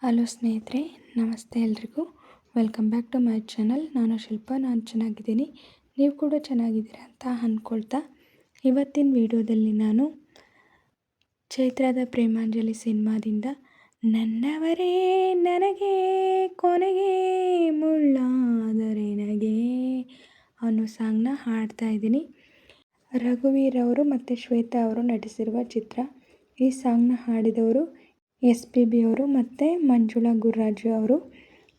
Hello ಸ್ನೇಹಿತರೆ, ನಮಸ್ತೆ ಎಲ್ರಿಗೂ. Welcome back to my channel. ನಾನು ಶಿಲ್ಪ. ನಾನು ಚೆನ್ನಾಗಿದ್ದೀನಿ, ನೀವು ಕೂಡ ಚೆನ್ನಾಗಿದ್ದೀರಾ ಅಂತ ಅಂದ್ಕೊಳ್ತಾ ಇವತ್ತಿನ ವಿಡಿಯೋದಲ್ಲಿ ನಾನು ಚೈತ್ರದ ಪ್ರೇಮಾಂಜಲಿ ಸಿನಿಮಾದಿಂದ ನನ್ನವರೇ ನನಗೆ ಕೊನೆಗೆ ಮುಳ್ಳಾದರೆ ನನಗೆ ಅನ್ನೋ ಸಾಂಗ್ನ ಹಾಡ್ತಾ ಇದ್ದೀನಿ. ರಘುವೀರ್ ಅವರು ಮತ್ತು ಶ್ವೇತಾ ಅವರು ನಟಿಸಿರುವ ಚಿತ್ರ. ಈ ಸಾಂಗ್ನ ಹಾಡಿದವರು SPB ಅವರು ಮತ್ತು ಮಂಜುಳಾ ಗುರ್ರಾಜು ಅವರು.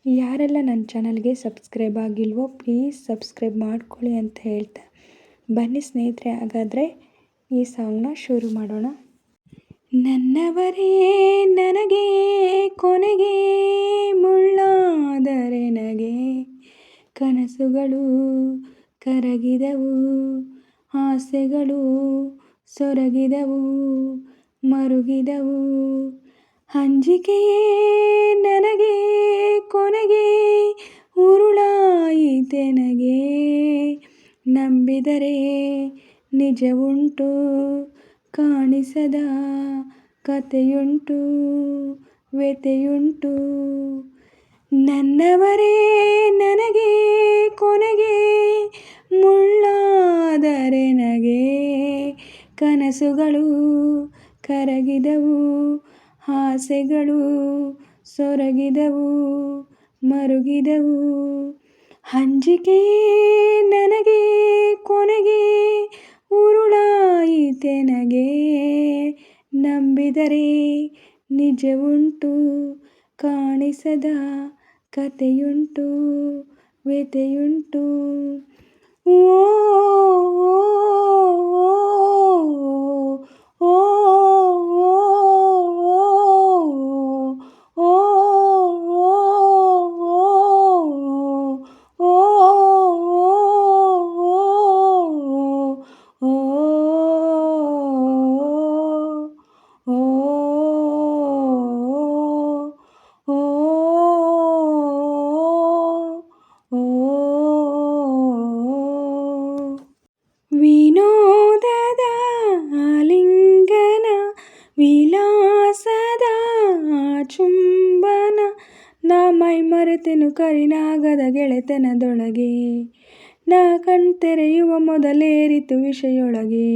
ಯಾರೆಲ್ಲ ನನ್ನ ಚಾನಲ್ಗೆ ಸಬ್ಸ್ಕ್ರೈಬ್ ಆಗಿಲ್ವೋ ಪ್ಲೀಸ್ ಸಬ್ಸ್ಕ್ರೈಬ್ ಮಾಡ್ಕೊಳ್ಳಿ ಅಂತ ಹೇಳ್ತಾ ಬನ್ನಿ ಸ್ನೇಹಿತರೆ, ಹಾಗಾದರೆ ಈ ಸಾಂಗ್ನ ಶುರು ಮಾಡೋಣ. ನನ್ನವರೇ ನನಗೆ ಕೊನೆಗೆ ಮುಳ್ಳಾದರೆ ನನಗೆ, ಕನಸುಗಳು ಕರಗಿದವು, ಆಸೆಗಳು ಸೊರಗಿದವು, ಮರುಗಿದವು, ಅಂಜಿಕೆಯೇ ನನಗೆ ಕೊನೆಗೆ ಉರುಳಾಯಿತೆನಗೆ. ನಂಬಿದರೆ ನಿಜವುಂಟು, ಕಾಣಿಸದ ಕಥೆಯುಂಟು, ವ್ಯಥೆಯುಂಟು. ನನ್ನವರೇ ನನಗೆ ಕೊನೆಗೆ ಮುಳ್ಳಾದರೆ ನನಗೆ, ಕನಸುಗಳು ಕರಗಿದವು, ಆಸೆಗಳು ಸೊರಗಿದವು, ಮರುಗಿದವು, ಅಂಜಿಕೆಯೇ ನನಗೆ ಕೊನೆಗೆ ಉರುಳಾಯಿತೆನಗೆ. ನಂಬಿದರೆ ನಿಜವುಂಟು, ಕಾಣಿಸದ ಕಥೆಯುಂಟು, ವ್ಯಥೆಯುಂಟು. ಓ ಓ ಓ ವಿನೋದದ ಆಲಿಂಗನ, ವಿಲಾಸದ ಚುಂಬನ, ನಾ ಮೈ ಮರೆತೆನು ಕರಿನಾಗದ ಗೆಳೆತನದೊಳಗೆ, ನಾ ಕಣ್ತೆರೆಯುವ ಮೊದಲೇರಿತು ವಿಷಯೊಳಗೆ.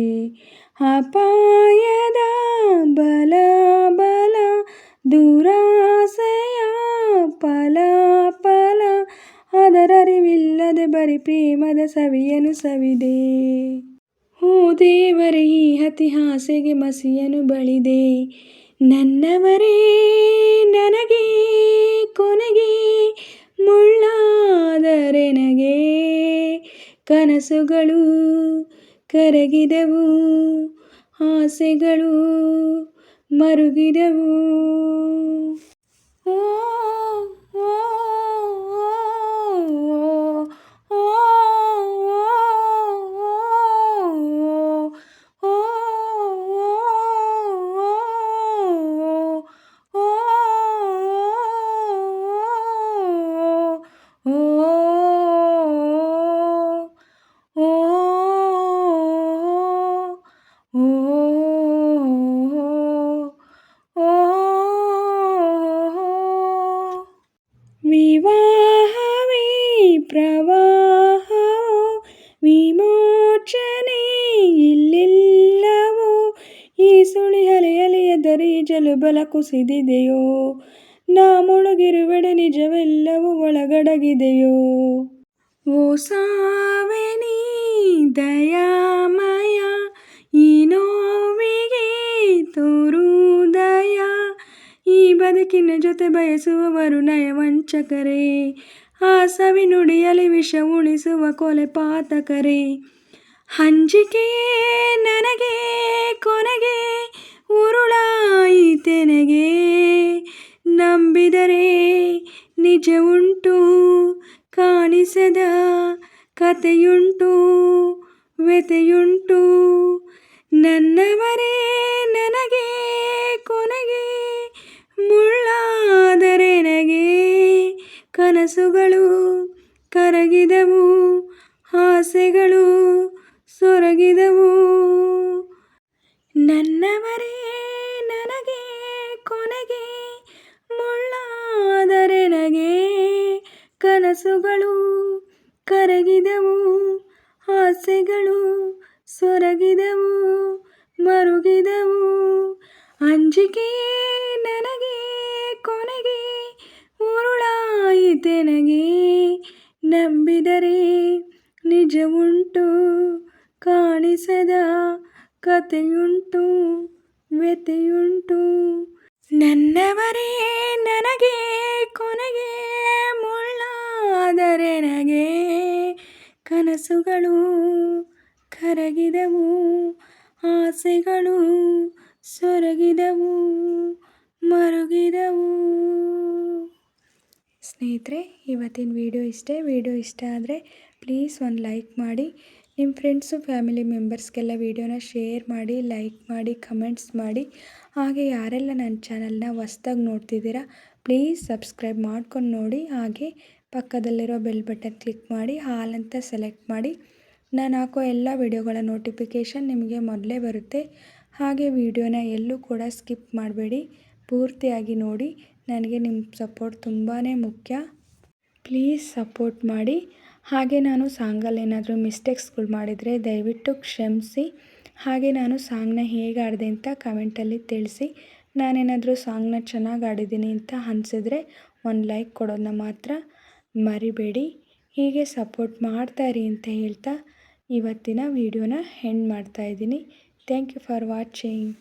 ಅಪಾಯದ ಬಲ ಬಲ, ದುರಾಸೆಯ ಫಲ ಫಲ, ಅದರರಿವಿಲ್ಲದೆ ಬರೀ ಪ್ರೇಮದ ಸವಿಯನು ಸವಿದೆ. ಓ ದೇವರೇ, ಈ ಅತಿ ಆಸೆಗೆ ಮಸಿಯನು ಬಳಿದೆ. ನನ್ನವರೇ ನನಗೆ ಕೊನೆಗೆ ಮುಳ್ಳಾದರೆ ನನಗೆ, ಕನಸುಗಳು ಕರಗಿದವು, ಆಸೆಗಳು ಮರುಗಿದವು. ಓ ಓ ವಿವಾಹವೇ ಪ್ರವಾಹವೋ, ವಿಮೋಚನೆ ಇಲ್ಲಿಲ್ಲವೋ, ಈ ಸುಳಿ ಅಲೆಯಲೆಯದರೆ ಜಲು ಬಲ ಕುಸಿದಿದೆಯೋ, ನಾ ಮುಳುಗಿರುವೆಡೆ ನಿಜವೆಲ್ಲವೂ ಒಳಗಡಗಿದೆಯೋ. ಓ ಸಾವೆ ನೀ ದಯಾಮಯ, ಈ ನೋವಿಗೆ ತೋರು ದಯ, ಈ ಬದುಕಿನ ಜೊತೆ ಬಯಸುವವರು ನಯವಂಚಕರೇ, ಆ ಸವಿ ನುಡಿಯಲಿ ವಿಷ ಉಣಿಸುವ ಕೊಲೆ ಪಾತಕರೇ. ಅಂಜಿಕೆಯೇ ನನಗೆ ಕೊನೆಗೆ ಉರುಳಾಯಿತೆನಗೆ, ನಂಬಿದರೆ ನಿಜವುಂಟು, ಕಾಣಿಸದ ಕಥೆಯುಂಟು, ವ್ಯಥೆಯುಂಟು. ನನ್ನವರೇ ನನಗೆ ಕೊನೆಗೆ ಮುಳ್ಳಾದರೆ ನನಗೆ, ಕನಸುಗಳು ಕರಗಿದವು, ಆಸೆಗಳು ಸೊರಗಿದವು. ನನ್ನವರೇ ನನಗೆ ಕೊನೆಗೆ ಮುಳ್ಳಾದರೆ ಕನಸುಗಳು ಕರಗಿದವು, ಆಸೆಗಳು ಸೊರಗಿದವು, ಮರುಗಿದವು. ಅಂಜಿಕೆಯೇ ನನಗೆ ಕೊನೆಗೆ ಉರುಳಾಯಿತೆನಗೆ. ನಂಬಿದರೆ ನಿಜವುಂಟು, ಕಾಣಿಸದ ಕಥೆಯುಂಟು, ವ್ಯಥೆಯುಂಟು. ನನ್ನವರೇ ನನಗೆ ಕೊನೆಗೆ ಮುಳ್ಳಾದರೆ ನನಗೆ. ಕನಸುಗಳು ಕರಗಿದವು, ಆಸೆಗಳು ಸೊರಗಿದವು, ಮರುಗಿದವು. ಸ್ನೇಹಿತರೆ, ಇವತ್ತಿನ ವಿಡಿಯೋ ಇಷ್ಟೇ. ವಿಡಿಯೋ ಇಷ್ಟ ಆದರೆ ಪ್ಲೀಸ್ ಒಂದು ಲೈಕ್ ಮಾಡಿ. ನಿಮ್ಮ ಫ್ರೆಂಡ್ಸು ಫ್ಯಾಮಿಲಿ ಮೆಂಬರ್ಸ್ಗೆಲ್ಲ ವಿಡಿಯೋನ ಶೇರ್ ಮಾಡಿ, ಲೈಕ್ ಮಾಡಿ, ಕಮೆಂಟ್ಸ್ ಮಾಡಿ. ಹಾಗೆ ಯಾರೆಲ್ಲ ನನ್ನ ಚಾನಲ್ನ ಹೊಸ್ದಾಗಿ ನೋಡ್ತಿದ್ದೀರಾ ಪ್ಲೀಸ್ ಸಬ್ಸ್ಕ್ರೈಬ್ ಮಾಡ್ಕೊಂಡು ನೋಡಿ. ಹಾಗೆ ಪಕ್ಕದಲ್ಲಿರೋ ಬೆಲ್ ಬಟನ್ ಕ್ಲಿಕ್ ಮಾಡಿ ಆಲ್ ಅಂತ ಸೆಲೆಕ್ಟ್ ಮಾಡಿ. ನಾನು ಹಾಕೋ ಎಲ್ಲ ವಿಡಿಯೋಗಳ ನೋಟಿಫಿಕೇಷನ್ ನಿಮಗೆ ಮೊದಲೇ ಬರುತ್ತೆ. ಹಾಗೆ ವಿಡಿಯೋನ ಎಲ್ಲೂ ಕೂಡ ಸ್ಕಿಪ್ ಮಾಡಬೇಡಿ, ಪೂರ್ತಿಯಾಗಿ ನೋಡಿ. ನನಗೆ ನಿಮ್ಮ ಸಪೋರ್ಟ್ ತುಂಬಾ ಮುಖ್ಯ. ಪ್ಲೀಸ್ ಸಪೋರ್ಟ್ ಮಾಡಿ. ಹಾಗೆ ನಾನು ಸಾಂಗಲ್ಲಿ ಏನಾದರೂ ಮಿಸ್ಟೇಕ್ಸ್ಗಳು ಮಾಡಿದರೆ ದಯವಿಟ್ಟು ಕ್ಷಮಿಸಿ. ಹಾಗೆ ನಾನು ಸಾಂಗ್ನ ಹೇಗೆ ಆಡಿದೆ ಅಂತ ಕಮೆಂಟಲ್ಲಿ ತಿಳಿಸಿ. ನಾನೇನಾದರೂ ಸಾಂಗ್ನ ಚೆನ್ನಾಗಿ ಆಡಿದ್ದೀನಿ ಅಂತ ಅನಿಸಿದ್ರೆ ಒಂದು ಲೈಕ್ ಕೊಡೋದನ್ನ ಮಾತ್ರ ಮರಿಬೇಡಿ. ಹೀಗೆ ಸಪೋರ್ಟ್ ಮಾಡ್ತಾಯಿರಿ ಅಂತ ಹೇಳ್ತಾ ಇವತ್ತಿನ ವಿಡಿಯೋನ ಎಂಡ್ ಮಾಡ್ತಾಯಿದ್ದೀನಿ. Thank you for watching.